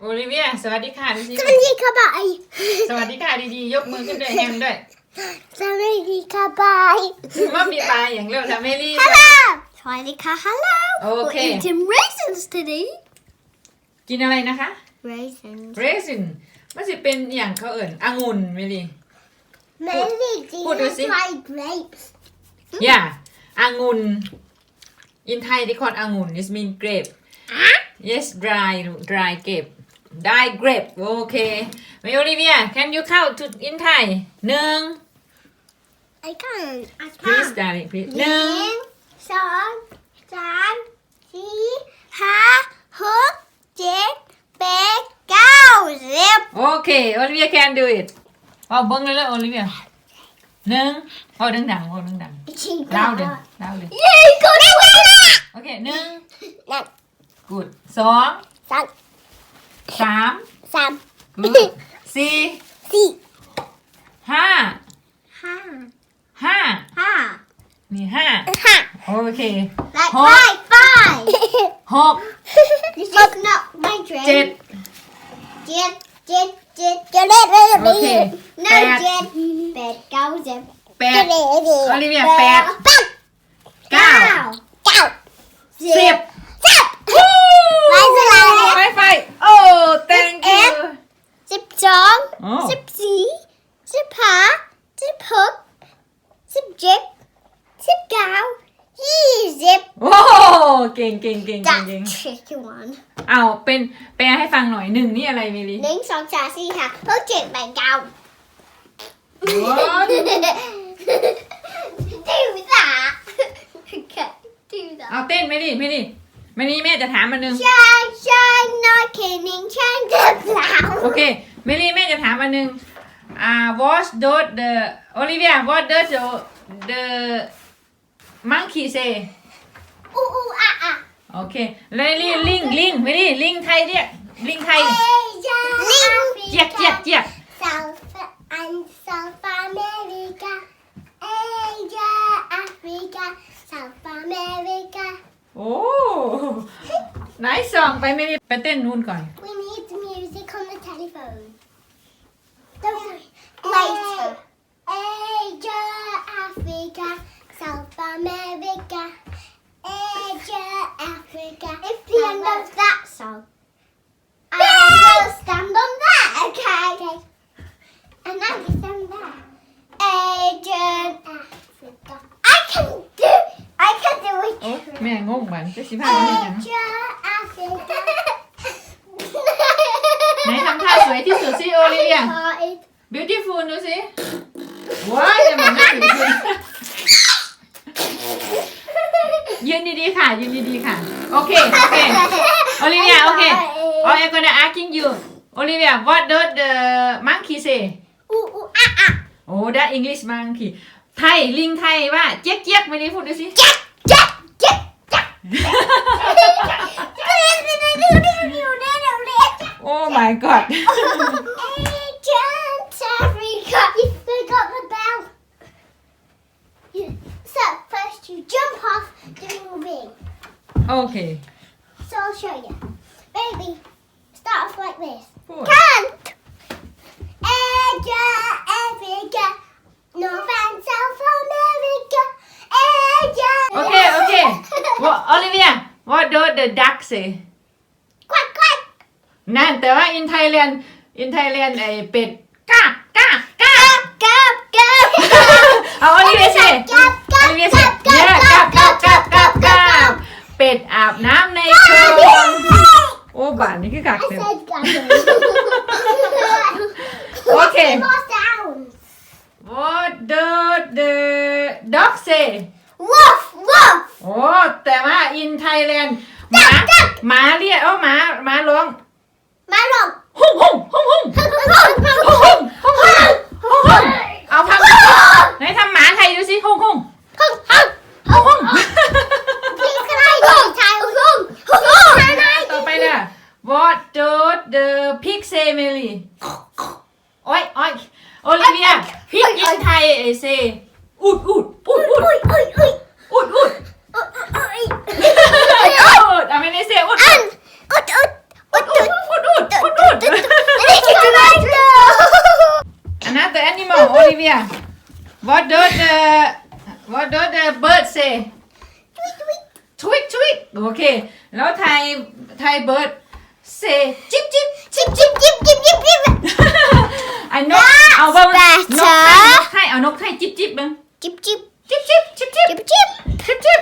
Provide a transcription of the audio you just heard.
โอลิเวียสวัสดีค่ะดิสวัสดีค่ะบายสวัสดีค่ะดีๆยกมือขึ้นด้วยแฮมด้วยสวัสดีค่ะบาย ว่ามีปลาอย่างเร็วทำให้รีบ Hello สวัสดีค่ะ Hello โอเค We're eating raisins today กินอะไรนะคะ raisins raisin มันสิเป็นอย่างเขาเอิ่นองุ่นเมลี่ Maybe do Put you this in. try grapes yeah องุ่น in Thai they call องุ่น it mean grape yes dry grape dry grape โอเคไม่โอลิเวีย can you count to in Thai หนึ่ง I can't please darling please หนึ่ง สองสามสี่ห้าหกเจ็ดแปดเก้าสิบ โอเคโอลิเวีย can do it เอาเบิ้งเลยเลยโอลิเวียหนึ่งเอาดังๆเอาดังๆเล่าเลยเย้กูได้แล้วโอเคหนึ่ง นั่น good สอง สาม สาม good สี่ สี่ ห้า ห้า ห้า ห้า นี่ห้า ห้า โอเค Like หก five หก This is not my dream เจ็ด เจ็ดจะเล่น โอเค No แปด เจ็ดแปดเก้าสิบ แปดโอลิเวียแปด เก้า เก้า สิบ ไปไปโอ้ thank you สิบสอง โอ้ สิบสี่สิบห้าสิบหกสิบเจ็ดสิบเก้ายี่สิบ โอ้เก่ง tricky one เอาเป็นแปลให้ฟังหน่อยหนึ่งนี่อะไรมิลิ หนึ่งสองสามสี่ห้าหกเจ็ดแปดเก้า What? ดูสาดูสา เอาเต้นไม่ดิไม่นี่แม่จะถามอันนึง ฉัน not kidding ฉันจะเปล่า โอเคเมลี่แม่จะถามอันนึงwhat does the Olivia what does the monkey say อู้อ่ะ โอเคแล้วลิงไม่ดิลิงไทยเนี่ยลิงไทย ลิง เจี๊ยก South and South America Asia Africa South America โอ้ไหนสองไปเมลี่ไปเต้นนู่นก่อน We need the music on the telephone Don't worry Later Asia Africa South America Asia Africa If you know that song I will stand on that Okay And I can stand there Asian Africa I can do it โอ้แม่งงบันจะสิพาไปยัง Asia Africa ไหนทำท่าสวยที่สุดสิโอลิเวีย beautiful ดูสิว้ายจะมันน่าดูสิยืนดีๆค่ะโอเคโอลิเวียโอเคI'm gonna asking you Olivia what does the monkey say อ่ะ oh that English monkey ไทยลิงไทยว่าเจี๊ยกไม่ได้พูดดูสิ Oh my god Asian Africa you forgot the bell So first you jump off doing a ring okay So I'll show you Baby start off like this Good. Can't Asia Africa North and South America Asia okay what Olivia what does the duck say Quack นั่นแต่ว่า in Thailand ไอเป็ดกาบ เอาโอลิเวียเซ่เนี่ยกาบเป็ดอาบน้ำในคลองโอ้บ้านนี่คือกัก I เต็ม said gabby โอเค More sounds what does the dog say Woof woof โอ้แต่ว่า in Thailand หมาเรียกหมาร้อง มาลง หุ่งเอาพังไหนทำหมาไทยดูสิหุ่ง พี่ใครดีชายหุ่งต่อไปเนี่ย what does the pig say Mary โอ้ยโอลิเวีย pig in Thai say อุดเอาไม่ได้ say อุด Tomato. Another animal, Olivia. What does the bird say? Tweet, tweet. Okay. แล้วไทย bird say chip chip. Chip, chip, chip, chip, chip, chip. อันนกเอาบ้างนกไทยเอานกไทยจิบจิบบ้าง Chip, chip, จิบจิบจิบจิบ chip, chip. จิบจิบ